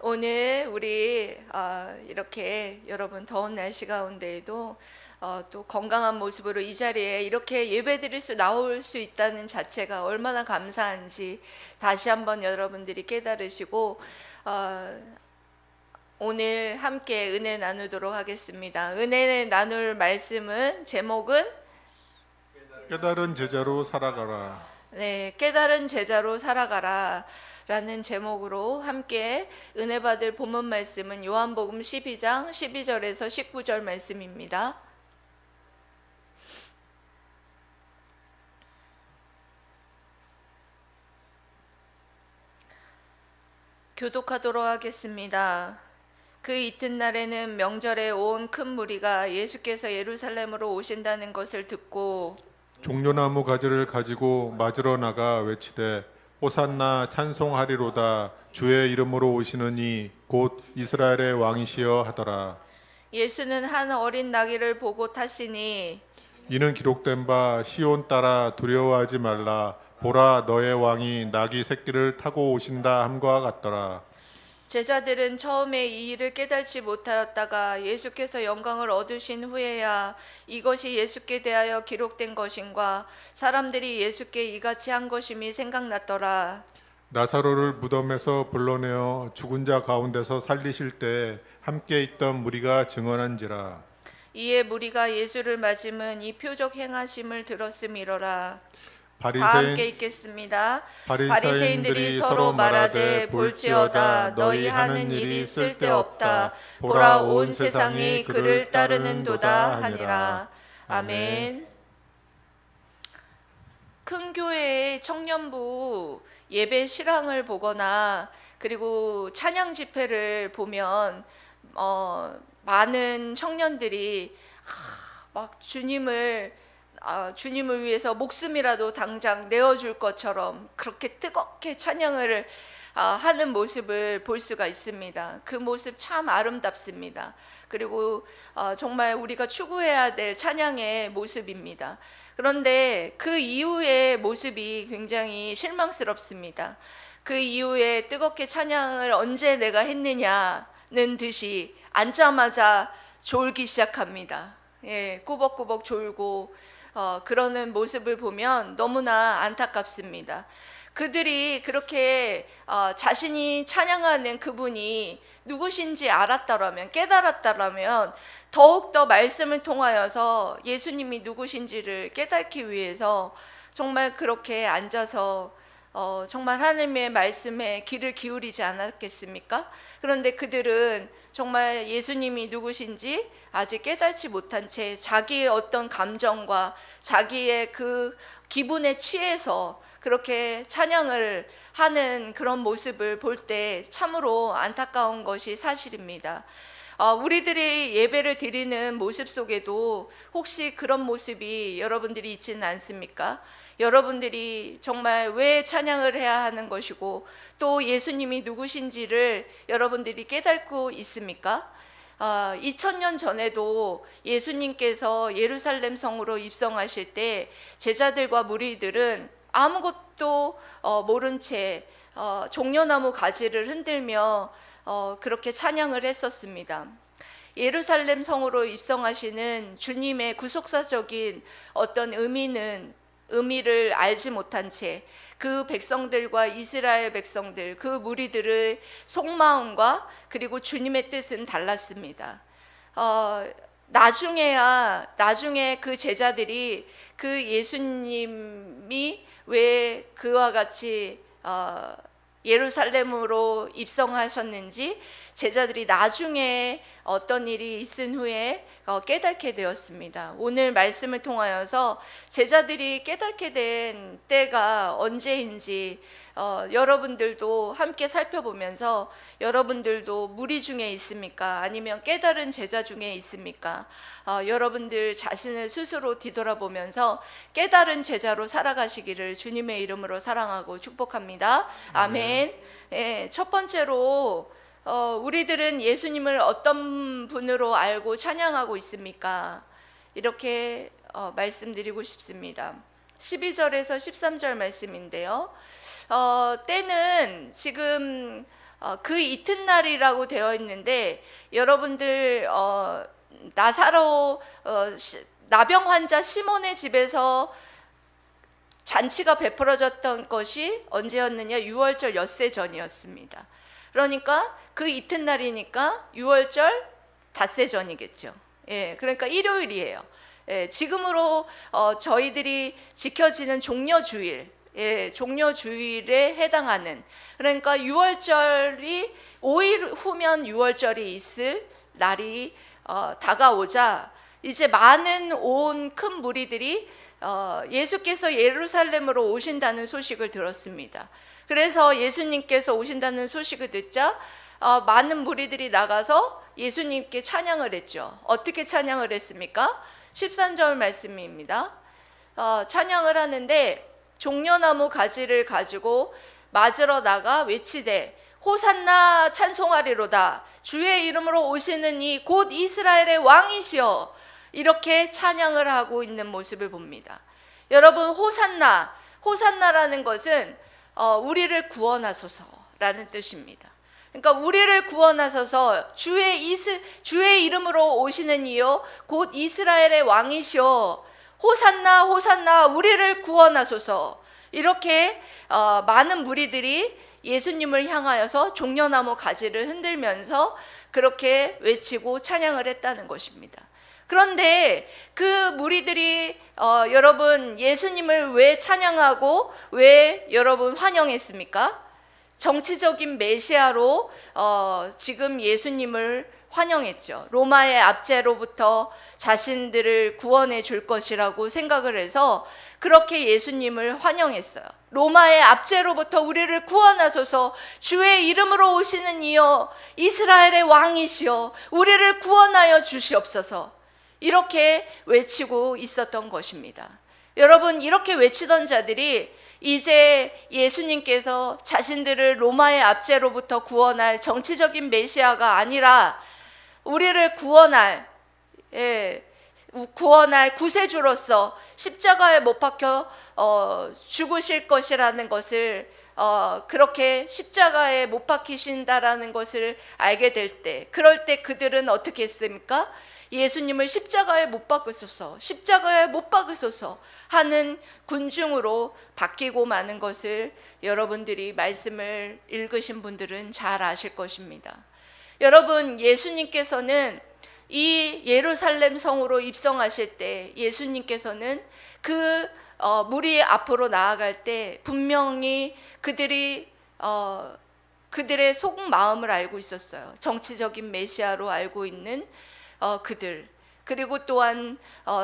오늘 우리 이렇게 여러분 더운 날씨 가운데에도 또 건강한 모습으로 이 자리에 이렇게 예배드릴 수 나올 수 있다는 자체가 얼마나 감사한지 다시 한번 여러분들이 깨달으시고 오늘 함께 은혜 나누도록 하겠습니다. 은혜 나눌 말씀은 제목은 깨달은 제자로 살아가라. 네, 깨달은 제자로 살아가라 라는 제목으로 함께 은혜 받을 본문 말씀은 요한복음 12장 12절에서 19절 말씀입니다. 교독하도록 하겠습니다. 그 이튿날에는 명절에 온 큰 무리가 예수께서 예루살렘으로 오신다는 것을 듣고 종려나무 가지를 가지고 맞으러 나가 외치되 호산나 찬송하리로다 주의 이름으로 오시는 이 곧 이스라엘의 왕이시여 하더라. 예수는 한 어린 나귀를 보고 타시니 이는 기록된 바 시온 따라 두려워하지 말라 보라 너의 왕이 나귀 새끼를 타고 오신다 함과 같더라. 제자들은 처음에 이 일을 깨달지 못하였다가 예수께서 영광을 얻으신 후에야 이것이 예수께 대하여 기록된 것인가 사람들이 예수께 이같이 한 것임이 생각났더라. 나사로를 무덤에서 불러내어 죽은 자 가운데서 살리실 때 함께 있던 무리가 증언한지라. 이에 무리가 예수를 맞음은 이 표적 행하심을 들었음이로라. 다 함께 바리새인 읽겠습니다. 바리새인들이 서로 말하되 볼지어다 너희 하는 일이 쓸데없다 보라 온 세상이 그를 따르는도다 하니라. 아멘. 큰 교회의 청년부 예배 실황을 보거나 그리고 찬양 집회를 보면 많은 청년들이 막 주님을 위해서 목숨이라도 당장 내어줄 것처럼 그렇게 뜨겁게 찬양을 하는 모습을 볼 수가 있습니다. 그 모습 참 아름답습니다. 그리고 정말 우리가 추구해야 될 찬양의 모습입니다. 그런데 그 이후의 모습이 굉장히 실망스럽습니다. 그 이후에 뜨겁게 찬양을 언제 내가 했느냐는 듯이 앉자마자 졸기 시작합니다. 꾸벅꾸벅 졸고 그러는 모습을 보면 너무나 안타깝습니다. 그들이 그렇게 자신이 찬양하는 그분이 누구신지 알았다라면 깨달았다라면 더욱더 말씀을 통하여서 예수님이 누구신지를 깨닫기 위해서 정말 그렇게 앉아서 정말 하나님의 말씀에 귀를 기울이지 않았겠습니까? 그런데 그들은 정말 예수님이 누구신지 아직 깨닫지 못한 채 자기의 어떤 감정과 자기의 그 기분에 취해서 그렇게 찬양을 하는 그런 모습을 볼 때 참으로 안타까운 것이 사실입니다. 우리들이 예배를 드리는 모습 속에도 혹시 그런 모습이 여러분들이 있지는 않습니까? 여러분들이 정말 왜 찬양을 해야 하는 것이고 또 예수님이 누구신지를 여러분들이 깨닫고 있습니까? 2000년 전에도 예수님께서 예루살렘 성으로 입성하실 때 제자들과 무리들은 아무것도 모른 채 종려나무 가지를 흔들며 그렇게 찬양을 했었습니다. 예루살렘 성으로 입성하시는 주님의 구속사적인 어떤 의미를 알지 못한 채 그 백성들과 이스라엘 백성들 그 무리들의 속마음과 그리고 주님의 뜻은 달랐습니다. 나중에 그 제자들이 그 예수님이 왜 그와 같이 예루살렘으로 입성하셨는지 제자들이 나중에 어떤 일이 있은 후에 깨닫게 되었습니다. 오늘 말씀을 통하여서 제자들이 깨닫게 된 때가 언제인지 여러분들도 함께 살펴보면서 여러분들도 무리 중에 있습니까? 아니면 깨달은 제자 중에 있습니까? 여러분들 자신을 스스로 뒤돌아보면서 깨달은 제자로 살아가시기를 주님의 이름으로 사랑하고 축복합니다. 아멘. 첫 번째로 우리들은 예수님을 어떤 분으로 알고 찬양하고 있습니까? 이렇게 말씀드리고 싶습니다. 12절에서 13절 말씀인데요. 때는 지금 그 이튿날이라고 되어 있는데 여러분들 나사로 나병 환자 시몬의 집에서 잔치가 베풀어졌던 것이 언제였느냐? 6월절 엿새 전이었습니다. 그러니까 그 이튿날이니까 6월절 닷새 전이겠죠. 예, 그러니까 일요일이에요. 예, 지금으로 저희들이 지켜지는 종려주일, 예, 종려주일에 해당하는, 그러니까 6월절이 5일 후면 6월절이 있을 날이 다가오자 이제 많은 온 큰 무리들이 예수께서 예루살렘으로 오신다는 소식을 들었습니다. 그래서 예수님께서 오신다는 소식을 듣자 많은 무리들이 나가서 예수님께 찬양을 했죠. 어떻게 찬양을 했습니까? 13절 말씀입니다. 찬양을 하는데 종려나무 가지를 가지고 맞으러 나가 외치되 호산나 찬송하리로다. 주의 이름으로 오시는 이 곧 이스라엘의 왕이시여. 이렇게 찬양을 하고 있는 모습을 봅니다. 여러분, 호산나라는 것은 우리를 구원하소서라는 뜻입니다. 그러니까 우리를 구원하소서, 주의 이름으로 오시는 이요 곧 이스라엘의 왕이시여. 호산나 호산나 우리를 구원하소서. 이렇게 많은 무리들이 예수님을 향하여서 종려나무 가지를 흔들면서 그렇게 외치고 찬양을 했다는 것입니다. 그런데 그 무리들이 여러분 예수님을 왜 찬양하고 왜 여러분 환영했습니까? 정치적인 메시아로 지금 예수님을 환영했죠. 로마의 압제로부터 자신들을 구원해 줄 것이라고 생각을 해서 그렇게 예수님을 환영했어요. 로마의 압제로부터 우리를 구원하소서. 주의 이름으로 오시는 이여 이스라엘의 왕이시여 우리를 구원하여 주시옵소서. 이렇게 외치고 있었던 것입니다. 여러분, 이렇게 외치던 자들이 이제 예수님께서 자신들을 로마의 압제로부터 구원할 정치적인 메시아가 아니라 우리를 구원할 구세주로서 십자가에 못 박혀 죽으실 것이라는 것을 그렇게 십자가에 못 박히신다라는 것을 알게 될 때, 그럴 때 그들은 어떻게 했습니까? 예수님을 십자가에 못 박으소서, 십자가에 못 박으소서 하는 군중으로 바뀌고 마는 것을 여러분들이 말씀을 읽으신 분들은 잘 아실 것입니다. 여러분, 예수님께서는 이 예루살렘 성으로 입성하실 때 예수님께서는 그 무리 앞으로 나아갈 때 분명히 그들이 그들의 속마음을 알고 있었어요. 정치적인 메시아로 알고 있는 그들, 그리고 또한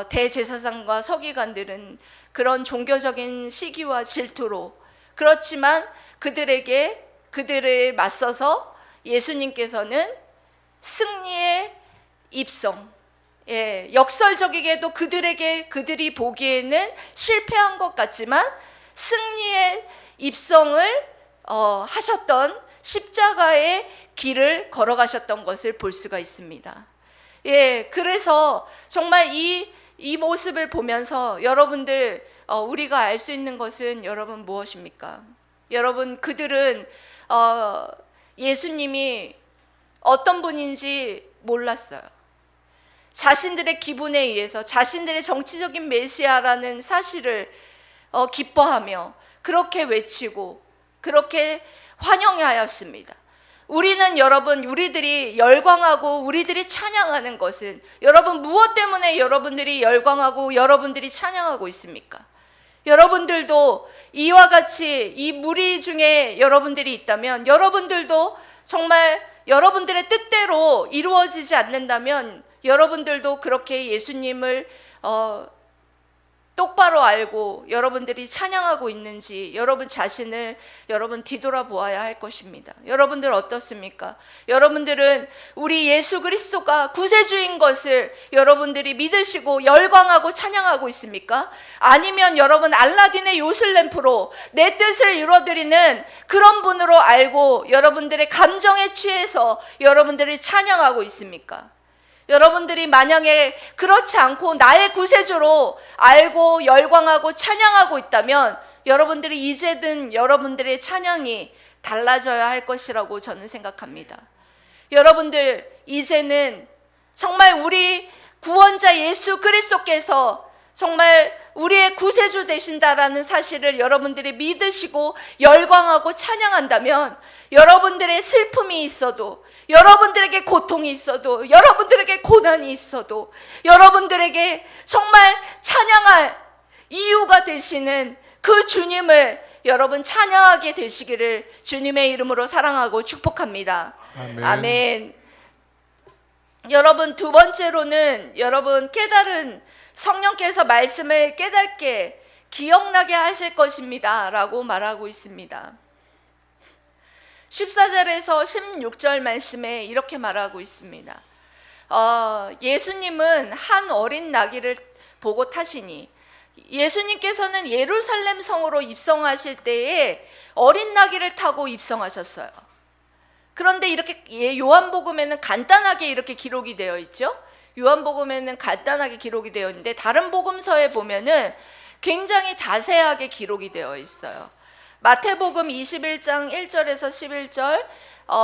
대제사장과 서기관들은 그런 종교적인 시기와 질투로, 그렇지만 그들을 맞서서 예수님께서는 승리의 입성, 역설적이게도 그들이 보기에는 실패한 것 같지만 승리의 입성을 하셨던 십자가의 길을 걸어가셨던 것을 볼 수가 있습니다. 그래서 정말 이 모습을 보면서 여러분들 우리가 알 수 있는 것은 여러분 무엇입니까? 여러분, 그들은 예수님이 어떤 분인지 몰랐어요. 자신들의 기분에 의해서 자신들의 정치적인 메시아라는 사실을 기뻐하며 그렇게 외치고 그렇게 환영하였습니다. 우리는 여러분, 우리들이 열광하고 우리들이 찬양하는 것은 여러분 무엇 때문에 여러분들이 열광하고 여러분들이 찬양하고 있습니까? 여러분들도 이와 같이 이 무리 중에 여러분들이 있다면, 여러분들도 정말 여러분들의 뜻대로 이루어지지 않는다면 여러분들도 그렇게 예수님을 똑바로 알고 여러분들이 찬양하고 있는지 여러분 자신을 여러분 뒤돌아보아야 할 것입니다. 여러분들 어떻습니까? 여러분들은 우리 예수 그리스도가 구세주인 것을 여러분들이 믿으시고 열광하고 찬양하고 있습니까? 아니면 여러분 알라딘의 요술램프로 내 뜻을 이루어드리는 그런 분으로 알고 여러분들의 감정에 취해서 여러분들이 찬양하고 있습니까? 여러분들이 만약에 그렇지 않고 나의 구세주로 알고 열광하고 찬양하고 있다면 여러분들이 이제는 여러분들의 찬양이 달라져야 할 것이라고 저는 생각합니다. 여러분들 이제는 정말 우리 구원자 예수 그리스도께서 정말 우리의 구세주 되신다라는 사실을 여러분들이 믿으시고 열광하고 찬양한다면, 여러분들의 슬픔이 있어도, 여러분들에게 고통이 있어도, 여러분들에게 고난이 있어도 여러분들에게 정말 찬양할 이유가 되시는 그 주님을 여러분 찬양하게 되시기를 주님의 이름으로 사랑하고 축복합니다. 아멘. 아멘. 여러분, 두 번째로는 여러분 깨달은 성령께서 말씀을 깨닫게 기억나게 하실 것입니다 라고 말하고 있습니다. 14절에서 16절 말씀에 이렇게 말하고 있습니다. 예수님은 한 어린 나귀를 보고 타시니, 예수님께서는 예루살렘 성으로 입성하실 때에 어린 나귀를 타고 입성하셨어요. 그런데 이렇게 요한복음에는 간단하게 이렇게 기록이 되어 있죠. 요한복음에는 간단하게 기록이 되어 있는데 다른 복음서에 보면은 굉장히 자세하게 기록이 되어 있어요. 마태복음 21장 1절에서 11절,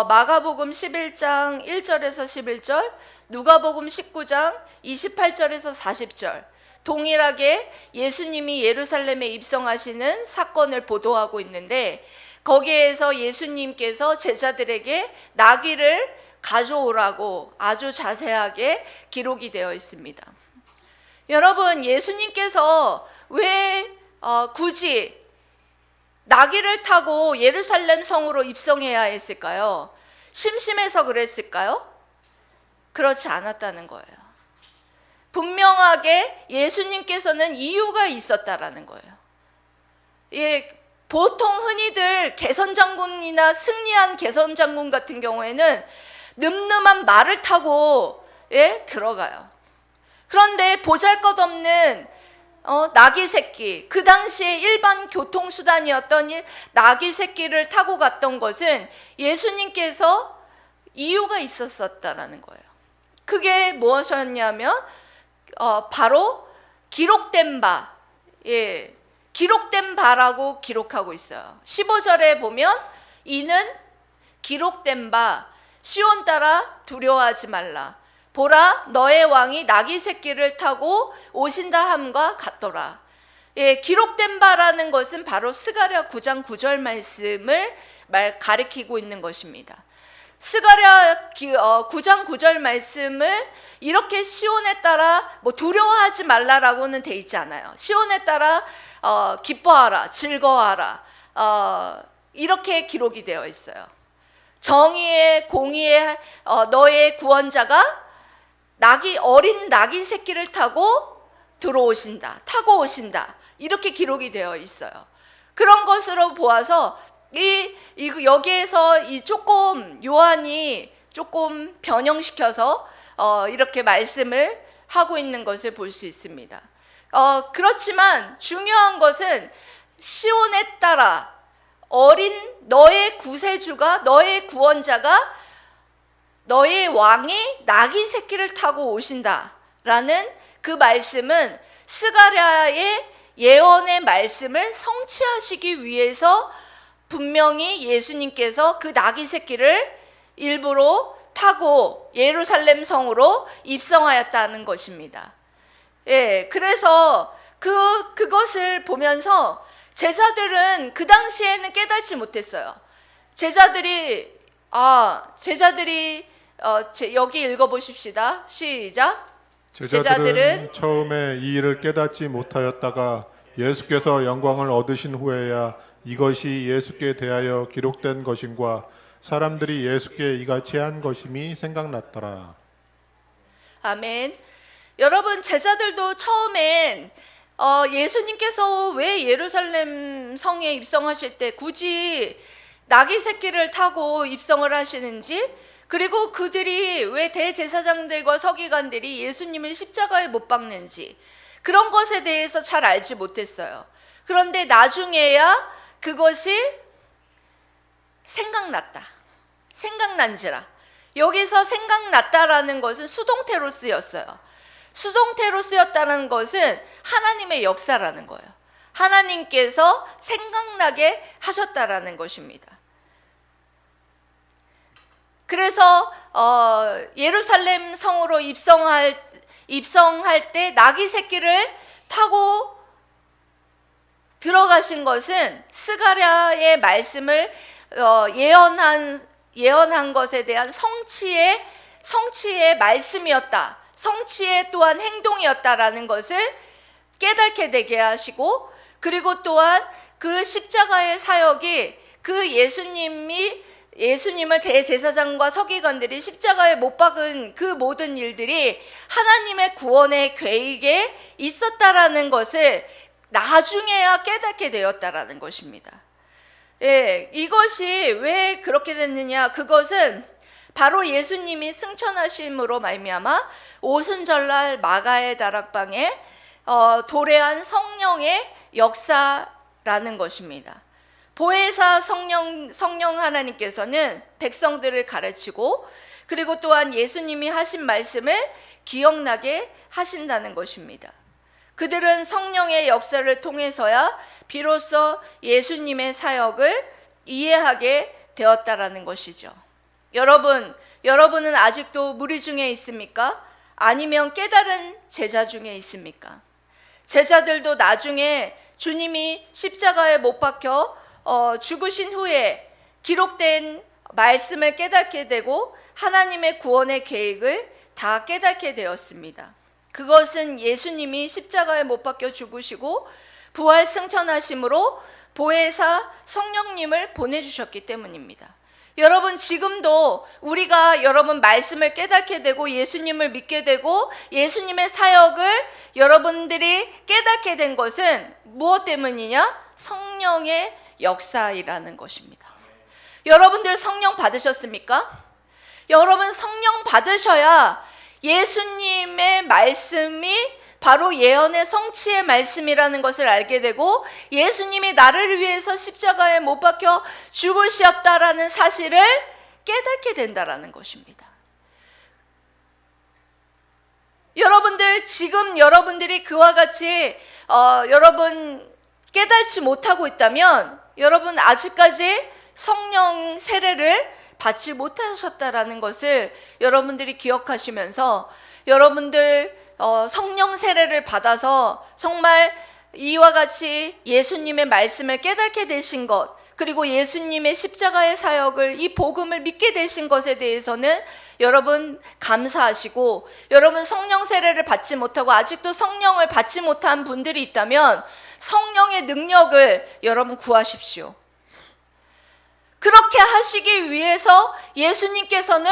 마가복음 11장 1절에서 11절, 누가복음 19장 28절에서 40절, 동일하게 예수님이 예루살렘에 입성하시는 사건을 보도하고 있는데, 거기에서 예수님께서 제자들에게 나귀를 가져오라고 아주 자세하게 기록이 되어 있습니다. 여러분, 예수님께서 왜 굳이 나귀를 타고 예루살렘 성으로 입성해야 했을까요? 심심해서 그랬을까요? 그렇지 않았다는 거예요. 분명하게 예수님께서는 이유가 있었다라는 거예요. 예, 보통 흔히들 개선장군이나 승리한 개선장군 같은 경우에는 늠름한 말을 타고 들어가요. 그런데 보잘것없는 나귀 새끼, 그 당시에 일반 교통수단이었던 나귀 새끼를 타고 갔던 것은 예수님께서 이유가 있었다라는 거예요. 그게 무엇이었냐면 바로 기록된 바, 기록된 바라고 기록하고 있어요. 15절에 보면 이는 기록된 바, 시온 따라 두려워하지 말라. 보라, 너의 왕이 나귀 새끼를 타고 오신다 함과 같더라. 기록된 바라는 것은 바로 스가랴 9장 9절 말씀을 가리키고 있는 것입니다. 스가랴 9장 9절 말씀을 이렇게 시온에 따라 두려워하지 말라라고는 돼 있지 않아요. 시온에 따라 기뻐하라, 즐거워하라, 이렇게 기록이 되어 있어요. 정의의 공의의 너의 구원자가 어린 나귀 새끼를 타고 들어오신다, 타고 오신다, 이렇게 기록이 되어 있어요. 그런 것으로 보아서 여기에서 조금 요한이 조금 변형시켜서 이렇게 말씀을 하고 있는 것을 볼 수 있습니다. 그렇지만 중요한 것은 시온에 따라 어린 너의 구세주가, 너의 구원자가, 너의 왕이 나귀 새끼를 타고 오신다라는 그 말씀은 스가랴의 예언의 말씀을 성취하시기 위해서 분명히 예수님께서 그 나귀 새끼를 일부러 타고 예루살렘 성으로 입성하였다는 것입니다. 그래서 그것을 보면서 제자들은 그 당시에는 깨닫지 못했어요. 제자들이 여기 읽어보십시다. 시작. 제자들은 처음에 이 일을 깨닫지 못하였다가 예수께서 영광을 얻으신 후에야 이것이 예수께 대하여 기록된 것임과 사람들이 예수께 이같이 한 것임이 생각났더라. 아멘. 여러분, 제자들도 처음엔 예수님께서 왜 예루살렘 성에 입성하실 때 굳이 나귀 새끼를 타고 입성을 하시는지, 그리고 그들이 왜 대제사장들과 서기관들이 예수님을 십자가에 못 박는지, 그런 것에 대해서 잘 알지 못했어요. 그런데 나중에야 그것이 생각난지라. 여기서 생각났다라는 것은 수동태로 쓰였어요. 수동태로 쓰였다는 것은 하나님의 역사라는 거예요. 하나님께서 생각나게 하셨다라는 것입니다. 그래서 예루살렘 성으로 입성할 때 나귀 새끼를 타고 들어가신 것은 스가랴의 말씀을 예언한 것에 대한 성취의 말씀이었다. 성취의 또한 행동이었다라는 것을 깨닫게 되게 하시고, 그리고 또한 그 십자가의 사역이 그 예수님을 대제사장과 서기관들이 십자가에 못 박은 그 모든 일들이 하나님의 구원의 계획에 있었다라는 것을 나중에야 깨닫게 되었다라는 것입니다. 예, 이것이 왜 그렇게 됐느냐? 그것은 바로 예수님이 승천하심으로 말미암아 오순절날 마가의 다락방에 도래한 성령의 역사라는 것입니다. 보혜사 성령 하나님께서는 백성들을 가르치고, 그리고 또한 예수님이 하신 말씀을 기억나게 하신다는 것입니다. 그들은 성령의 역사를 통해서야 비로소 예수님의 사역을 이해하게 되었다라는 것이죠. 여러분은 아직도 무리 중에 있습니까? 아니면 깨달은 제자 중에 있습니까? 제자들도 나중에 주님이 십자가에 못 박혀 죽으신 후에 기록된 말씀을 깨닫게 되고 하나님의 구원의 계획을 다 깨닫게 되었습니다. 그것은 예수님이 십자가에 못 박혀 죽으시고 부활 승천하심으로 보혜사 성령님을 보내주셨기 때문입니다. 여러분, 지금도 우리가 여러분 말씀을 깨닫게 되고 예수님을 믿게 되고 예수님의 사역을 여러분들이 깨닫게 된 것은 무엇 때문이냐? 성령의 역사이라는 것입니다. 여러분들 성령 받으셨습니까? 여러분 성령 받으셔야 예수님의 말씀이 바로 예언의 성취의 말씀이라는 것을 알게 되고, 예수님이 나를 위해서 십자가에 못 박혀 죽으셨다라는 사실을 깨닫게 된다라는 것입니다. 여러분들, 지금 여러분들이 그와 같이 여러분 깨닫지 못하고 있다면 여러분 아직까지 성령 세례를 받지 못하셨다라는 것을 여러분들이 기억하시면서, 여러분들 성령 세례를 받아서 정말 이와 같이 예수님의 말씀을 깨닫게 되신 것, 그리고 예수님의 십자가의 사역을, 이 복음을 믿게 되신 것에 대해서는 여러분 감사하시고, 여러분 성령 세례를 받지 못하고 아직도 성령을 받지 못한 분들이 있다면 성령의 능력을 여러분 구하십시오. 그렇게 하시기 위해서 예수님께서는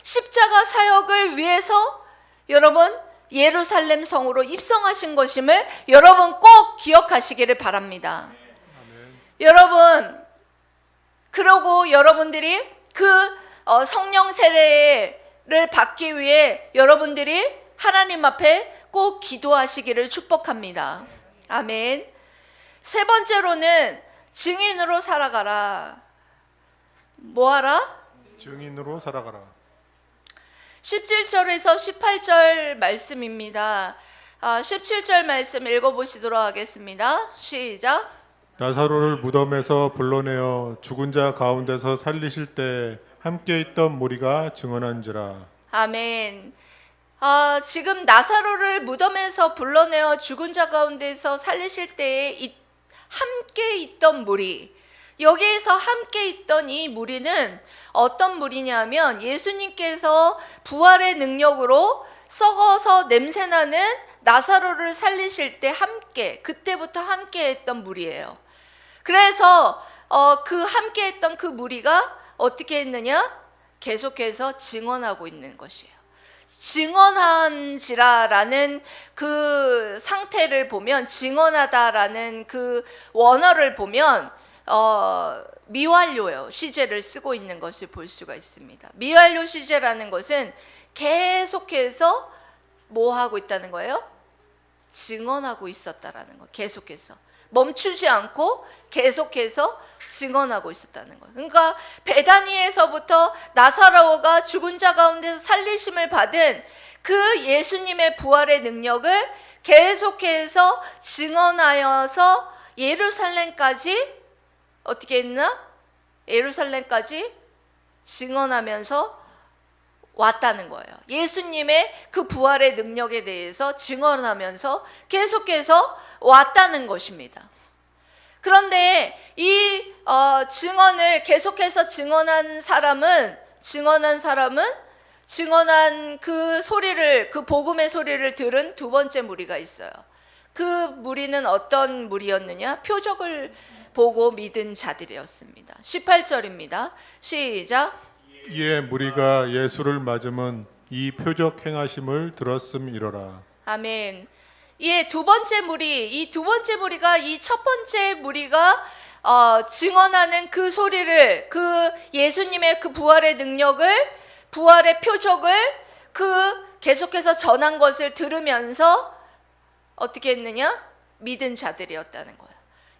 십자가 사역을 위해서 여러분 예루살렘 성으로 입성하신 것임을 여러분 꼭 기억하시기를 바랍니다. 여러분, 그러고 여러분들이 그 성령 세례를 받기 위해 여러분들이 하나님 앞에 꼭 기도하시기를 축복합니다. 아멘. 세 번째로는 증인으로 살아가라. 뭐하라? 증인으로 살아가라. 17절에서 18절 말씀입니다. 17절 말씀 읽어보시도록 하겠습니다. 시작. 나사로를 무덤에서 불러내어 죽은 자 가운데서 살리실 때 함께 있던 무리가 증언한지라. 아멘. 지금 나사로를 무덤에서 불러내어 죽은 자 가운데서 살리실 때에 함께 있던 무리, 여기에서 함께 있던 이 무리는 어떤 무리냐면 예수님께서 부활의 능력으로 썩어서 냄새나는 나사로를 살리실 때 그때부터 함께 했던 무리예요. 그래서 그 함께 했던 그 무리가 어떻게 했느냐? 계속해서 증언하고 있는 것이에요. 증언한지라라는 그 상태를 보면, 증언하다라는 그 원어를 보면 미완료 시제를 쓰고 있는 것을 볼 수가 있습니다. 미완료 시제라는 것은 계속해서 뭐 하고 있다는 거예요? 증언하고 있었다라는 거. 계속해서 멈추지 않고 계속해서 증언하고 있었다는 거예요. 그러니까 베다니에서부터 나사로가 죽은 자 가운데서 살리심을 받은 그 예수님의 부활의 능력을 계속해서 증언하여서 예루살렘까지 어떻게 했나? 예루살렘까지 증언하면서 왔다는 거예요. 예수님의 그 부활의 능력에 대해서 증언하면서 계속해서 왔다는 것입니다. 그런데 이 증언을 계속해서 증언한 그 소리를, 그 복음의 소리를 들은 두 번째 무리가 있어요. 그 무리는 어떤 무리였느냐? 표적을 보고 믿은 자들이었습니다. 18절입니다. 시작. 이에 무리가 예수를 맞음은 이 표적 행하심을 들었음이로라. 아멘. 이 두 번째 무리가 이 첫 번째 무리가 증언하는 그 소리를, 그 예수님의 그 부활의 능력을, 부활의 표적을 그 계속해서 전한 것을 들으면서 어떻게 했느냐? 믿은 자들이었다는 거예요.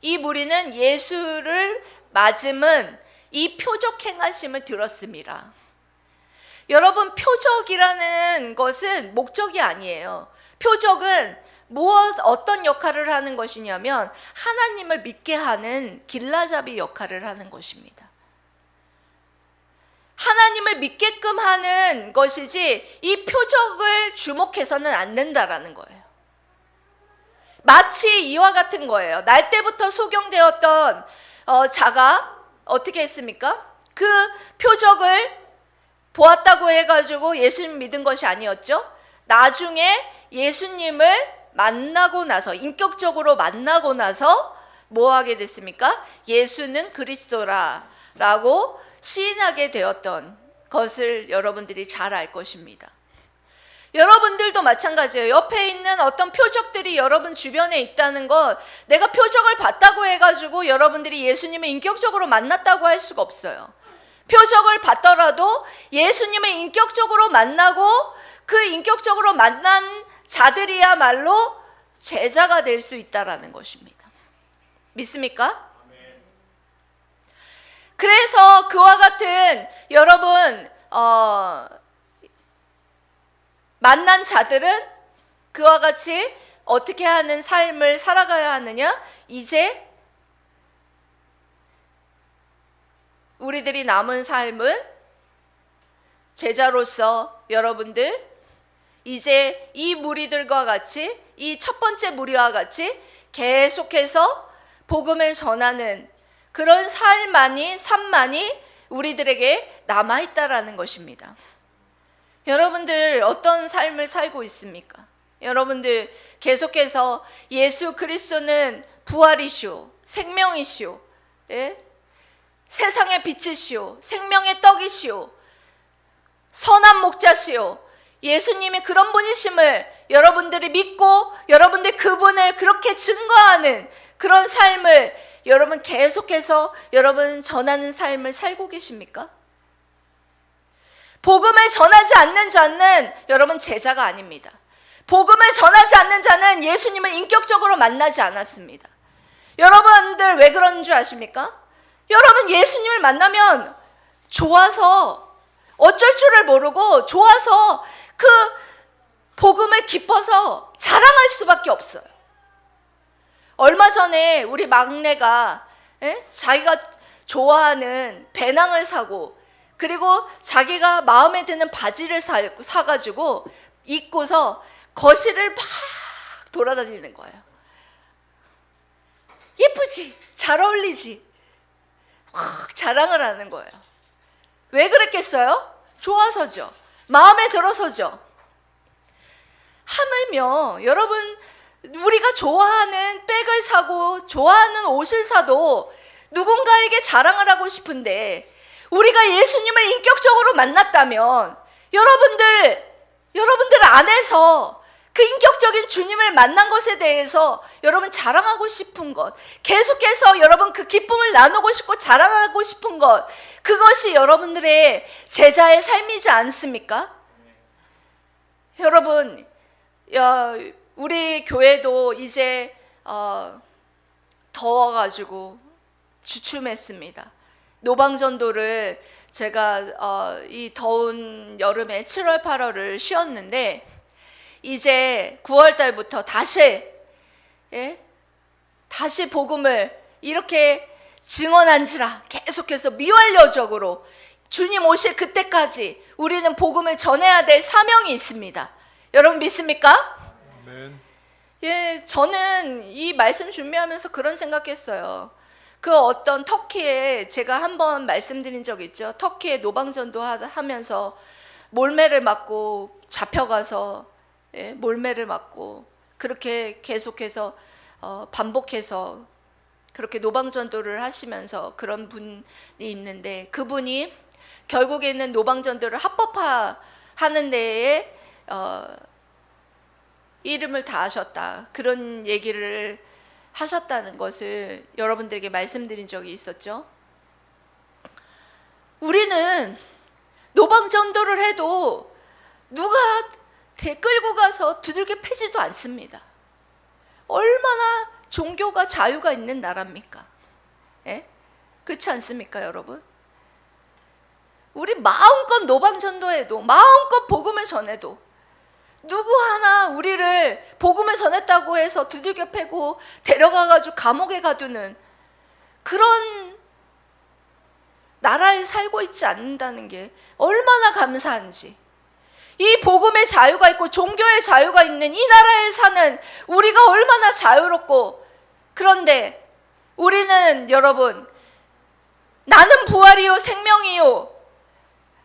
이 무리는 예수를 맞음은 이 표적 행하심을 들었습니다. 여러분, 표적이라는 것은 목적이 아니에요. 표적은 어떤 역할을 하는 것이냐면 하나님을 믿게 하는 길라잡이 역할을 하는 것입니다. 하나님을 믿게끔 하는 것이지 이 표적을 주목해서는 안 된다라는 거예요. 마치 이와 같은 거예요. 날 때부터 소경되었던 자가 어떻게 했습니까? 그 표적을 보았다고 해가지고 예수님 믿은 것이 아니었죠. 나중에 예수님을 만나고 나서, 인격적으로 만나고 나서 뭐 하게 됐습니까? 예수는 그리스도라 라고 시인하게 되었던 것을 여러분들이 잘 알 것입니다. 여러분들도 마찬가지예요. 옆에 있는 어떤 표적들이 여러분 주변에 있다는 것, 내가 표적을 봤다고 해가지고 여러분들이 예수님을 인격적으로 만났다고 할 수가 없어요. 표적을 봤더라도 예수님을 인격적으로 만나고 그 인격적으로 만난 자들이야말로 제자가 될 수 있다라는 것입니다. 믿습니까? 그래서 그와 같은 여러분 만난 자들은 그와 같이 어떻게 하는 삶을 살아가야 하느냐? 이제 우리들이 남은 삶은 제자로서 여러분들 이제 이 무리들과 같이, 이 첫 번째 무리와 같이 계속해서 복음을 전하는 그런 삶만이 우리들에게 남아있다라는 것입니다. 여러분들 어떤 삶을 살고 있습니까? 여러분들 계속해서 예수 그리스도는 부활이시오, 생명이시오, 예? 세상의 빛이시오, 생명의 떡이시오, 선한 목자시오, 예수님이 그런 분이심을 여러분들이 믿고 여러분들 그분을 그렇게 증거하는 그런 삶을 여러분 계속해서 여러분 전하는 삶을 살고 계십니까? 복음을 전하지 않는 자는 여러분 제자가 아닙니다. 복음을 전하지 않는 자는 예수님을 인격적으로 만나지 않았습니다. 여러분들 왜 그런 줄 아십니까? 여러분 예수님을 만나면 좋아서 어쩔 줄을 모르고 좋아서 그 복음을 깊어서 자랑할 수밖에 없어요. 얼마 전에 우리 막내가 자기가 좋아하는 배낭을 사고 그리고 자기가 마음에 드는 바지를 사가지고 입고서 거실을 막 돌아다니는 거예요. 예쁘지? 잘 어울리지? 확 자랑을 하는 거예요. 왜 그랬겠어요? 좋아서죠. 마음에 들어서죠. 하물며 여러분 우리가 좋아하는 백을 사고 좋아하는 옷을 사도 누군가에게 자랑을 하고 싶은데 우리가 예수님을 인격적으로 만났다면 여러분들 안에서 그 인격적인 주님을 만난 것에 대해서 여러분 자랑하고 싶은 것, 계속해서 여러분 그 기쁨을 나누고 싶고 자랑하고 싶은 것, 그것이 여러분들의 제자의 삶이지 않습니까? 여러분, 우리 교회도 이제 더워가지고 주춤했습니다. 노방전도를 제가 이 더운 여름에 7월, 8월을 쉬었는데 이제 9월 달부터 다시 다시 복음을 이렇게 증언한지라 계속해서 미완료적으로 주님 오실 그때까지 우리는 복음을 전해야 될 사명이 있습니다. 여러분 믿습니까? 아멘. 예, 저는 이 말씀 준비하면서 그런 생각했어요. 그 어떤 터키에 제가 한번 말씀드린 적 있죠. 터키에 노방전도 하면서 몰매를 맞고 잡혀가서 몰매를 맞고 그렇게 계속해서 반복해서 그렇게 노방전도를 하시면서 그런 분이 있는데 그분이 결국에는 노방전도를 합법화하는 데에 이름을 다하셨다. 그런 얘기를 하셨다는 것을 여러분들에게 말씀드린 적이 있었죠. 우리는 노방전도를 해도 누가 끌고 가서 두들겨 패지도 않습니다. 얼마나 종교가 자유가 있는 나라입니까? 예? 그렇지 않습니까, 여러분? 우리 마음껏 노방전도해도 마음껏 복음을 전해도 누구 하나 우리를 복음을 전했다고 해서 두들겨 패고 데려가가지고 감옥에 가두는 그런 나라에 살고 있지 않는다는 게 얼마나 감사한지. 이 복음의 자유가 있고 종교의 자유가 있는 이 나라에 사는 우리가 얼마나 자유롭고, 그런데 우리는 여러분, 나는 부활이요 생명이요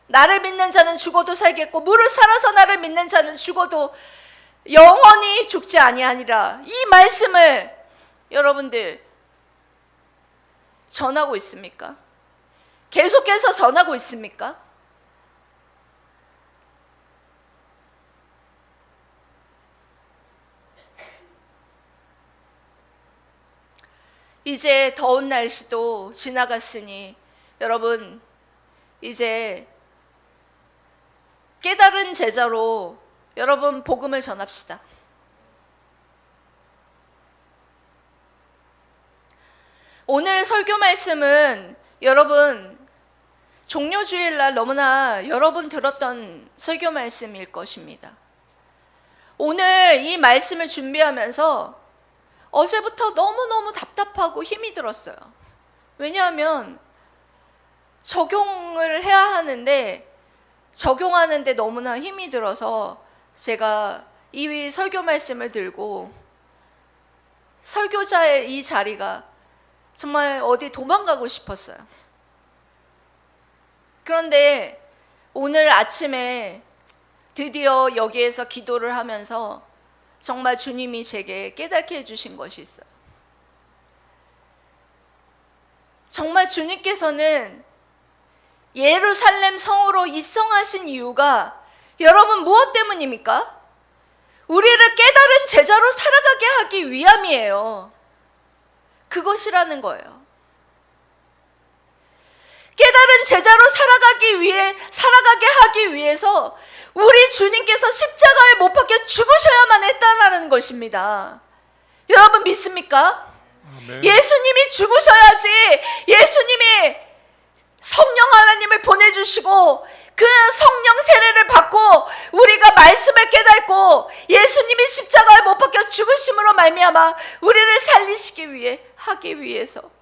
나를 믿는 자는 죽어도 살겠고 무릇 살아서 나를 믿는 자는 죽어도 영원히 죽지 아니하니라. 이 말씀을 여러분들 전하고 있습니까? 계속해서 전하고 있습니까? 이제 더운 날씨도 지나갔으니 여러분 이제 깨달은 제자로 여러분 복음을 전합시다. 오늘 설교 말씀은 여러분 종료주일날 너무나 여러분 들었던 설교 말씀일 것입니다. 오늘 이 말씀을 준비하면서 어제부터 너무너무 답답하고 힘이 들었어요. 왜냐하면 적용을 해야 하는데 적용하는데 너무나 힘이 들어서 제가 이 설교 말씀을 들고 설교자의 이 자리가 정말 어디 도망가고 싶었어요. 그런데 오늘 아침에 드디어 여기에서 기도를 하면서 정말 주님이 제게 깨닫게 해주신 것이 있어요. 정말 주님께서는 예루살렘 성으로 입성하신 이유가 여러분 무엇 때문입니까? 우리를 깨달은 제자로 살아가게 하기 위함이에요. 그것이라는 거예요. 깨달은 제자로 살아가게 하기 위해서 우리 주님께서 십자가에 못 박혀 죽으셔야만 했다는 것입니다. 여러분 믿습니까? 아멘. 예수님이 죽으셔야지, 예수님이 성령 하나님을 보내주시고 그 성령 세례를 받고 우리가 말씀을 깨닫고 예수님이 십자가에 못 박혀 죽으심으로 말미암아 우리를 살리시기 위해 하기 위해서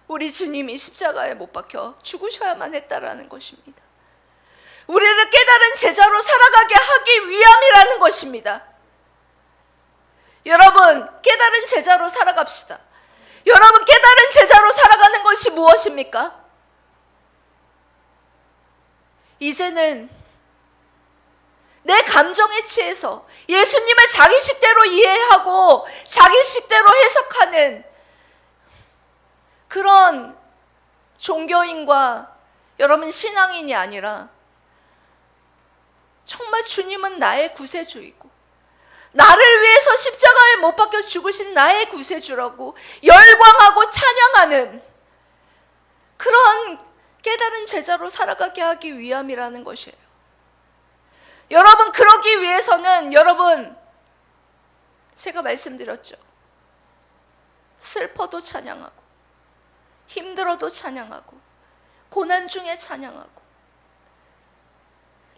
우리 주님이 십자가에 못 박혀 죽으셔야만 했다라는 것입니다. 우리를 깨달은 제자로 살아가게 하기 위함이라는 것입니다. 여러분 깨달은 제자로 살아갑시다. 여러분 깨달은 제자로 살아가는 것이 무엇입니까? 이제는 내 감정에 취해서 예수님을 자기식대로 이해하고 자기식대로 해석하는 그런 종교인과 여러분 신앙인이 아니라 정말 주님은 나의 구세주이고 나를 위해서 십자가에 못 박혀 죽으신 나의 구세주라고 열광하고 찬양하는 그런 깨달은 제자로 살아가게 하기 위함이라는 것이에요. 여러분 그러기 위해서는 여러분 제가 말씀드렸죠. 슬퍼도 찬양하고 힘들어도 찬양하고 고난 중에 찬양하고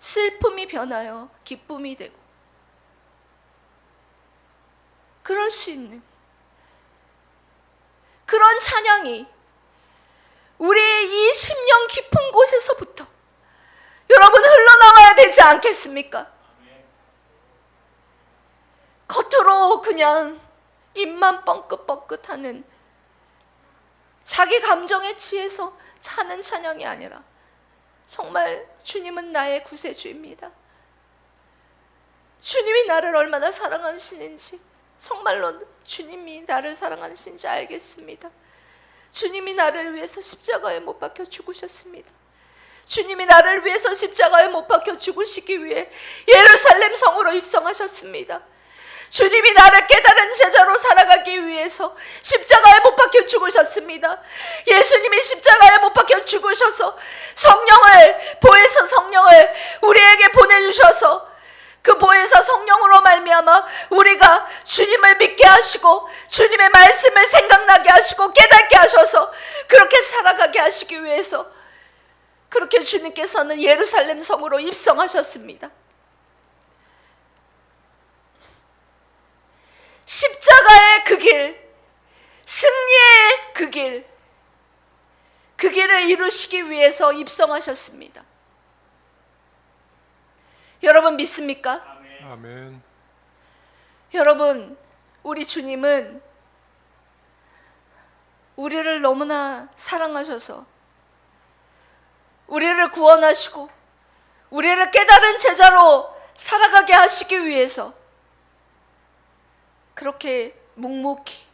슬픔이 변하여 기쁨이 되고 그럴 수 있는 그런 찬양이 우리의 이 심령 깊은 곳에서부터 여러분 흘러나와야 되지 않겠습니까? 겉으로 그냥 입만 뻥긋뻥긋하는 자기 감정에 취해서 차는 찬양이 아니라 정말 주님은 나의 구세주입니다. 주님이 나를 얼마나 사랑하시는지, 정말로 주님이 나를 사랑하시는지 알겠습니다. 주님이 나를 위해서 십자가에 못 박혀 죽으셨습니다. 주님이 나를 위해서 십자가에 못 박혀 죽으시기 위해 예루살렘 성으로 입성하셨습니다. 주님이 나를 깨달은 제자로 살아가기 위해서 십자가에 못 박혀 죽으셨습니다. 예수님이 십자가에 못 박혀 죽으셔서 성령을, 보혜사 성령을 우리에게 보내주셔서 그 보혜사 성령으로 말미암아 우리가 주님을 믿게 하시고 주님의 말씀을 생각나게 하시고 깨닫게 하셔서 그렇게 살아가게 하시기 위해서 그렇게 주님께서는 예루살렘 성으로 입성하셨습니다. 십자가의 그 길, 승리의 그 길, 그 길을 이루시기 위해서 입성하셨습니다. 여러분 믿습니까? 아멘. 여러분, 우리 주님은 우리를 너무나 사랑하셔서 우리를 구원하시고 우리를 깨달은 제자로 살아가게 하시기 위해서 그렇게 묵묵히,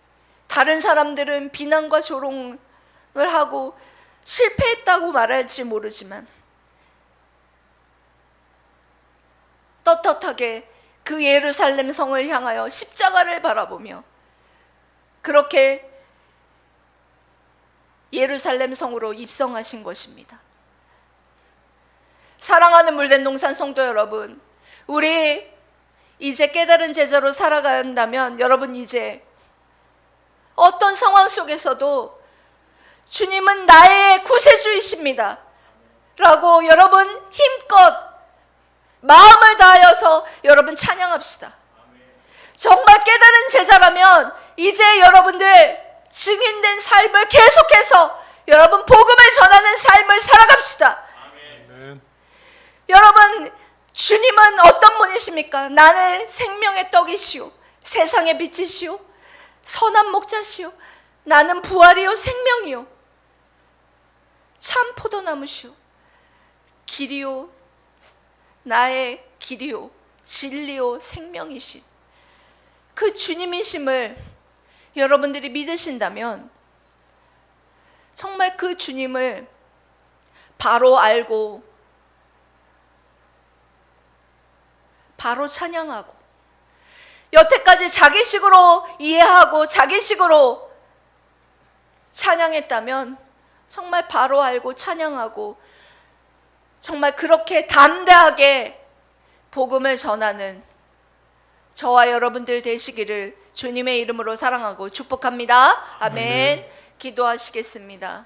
다른 사람들은 비난과 조롱을 하고 실패했다고 말할지 모르지만 떳떳하게 그 예루살렘 성을 향하여 십자가를 바라보며 그렇게 예루살렘 성으로 입성하신 것입니다. 사랑하는 물된동산 성도 여러분, 우리 이제 깨달은 제자로 살아간다면 여러분 이제 어떤 상황 속에서도 주님은 나의 구세주이십니다 라고 여러분 힘껏 마음을 다하여서 여러분 찬양합시다. 정말 깨달은 제자라면 이제 여러분들 증인된 삶을 계속해서 여러분 복음을 전하는 삶을 살아갑시다. 아멘. 여러분 주님은 어떤 분이십니까? 나는 생명의 떡이시오, 세상의 빛이시오, 선한 목자시오, 나는 부활이요 생명이요 참 포도나무시오, 길이요 나의 길이요 진리요 생명이신 그 주님이심을 여러분들이 믿으신다면 정말 그 주님을 바로 알고 바로 찬양하고 여태까지 자기식으로 이해하고 자기식으로 찬양했다면 정말 바로 알고 찬양하고 정말 그렇게 담대하게 복음을 전하는 저와 여러분들 되시기를 주님의 이름으로 사랑하고 축복합니다. 아멘. 기도하시겠습니다.